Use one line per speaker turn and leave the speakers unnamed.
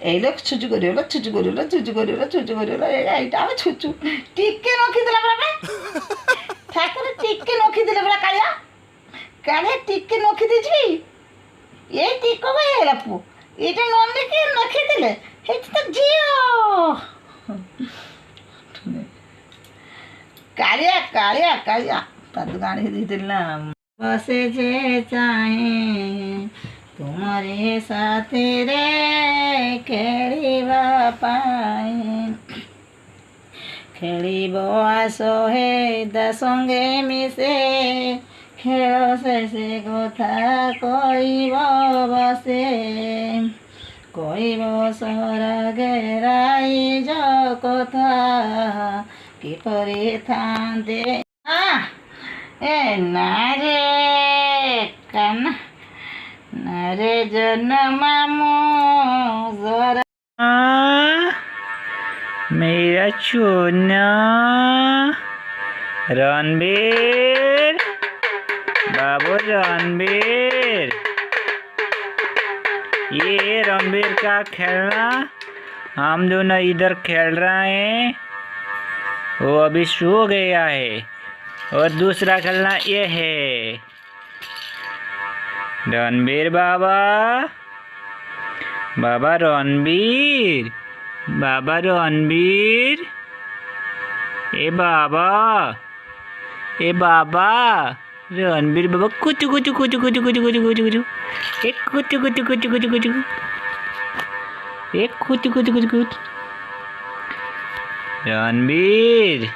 এই লোক ছুচু করিগলা ছুচু করিগলা ছুচু করিগলা ছুচু করিগলা এইটা আমি ছুচু টিকে নখিদেଲା পରା ଠାକୁର ଟିକେ ନଖିଦେଲେ ପରା କାଳିଆ କାଳିଆ ଟିକେ ନଖିଦେଇଛି ଏଇ ଟିକ ହେଇଗଲା ପୁଅ ଏଇଟା ନନେକି ନଖିଦେଲେ ହେଇଛି ତ ଝିଅ କାଳିଆ କାଳିଆ କାଳିଆ ତାକୁ ଗାଣି ଦେଇଥିଲି ନା ବସେ ଯେ ଚାହେଁ ତୁମରି ସାଥିରେ ଖେଳିବା ପାଇଁ ଖେଳିବ ଆସ ହେ ତା ସଙ୍ଗେ ମିଶେ ଖେଳ ଶେଷେ କଥା କହିବ ବସେ କହିବ ସରାଗେ ରାଇଜ କଥା କିପରି ଥାନ୍ତେ ଏ ନାରେ କାନା ନାରେ ଜନମାମୁ ଜରା मेरा चूना रणबीर बाबू रणबीर ये रणबीर का खेलना हम दोनों इधर खेल रहे हैं वो अभी सो गया है और दूसरा खेलना ये है रणबीर बाबा बाबा रणबीर बाबा रणबीर ए बाबा रणबीर बाबा कुचु कुचु कुचु कुचु कुचु कुचु कुचु कुचु एक कुचु कुचु कुचु कुचु कुचु एक कुचु कुचु कुचु कुचु रणबीर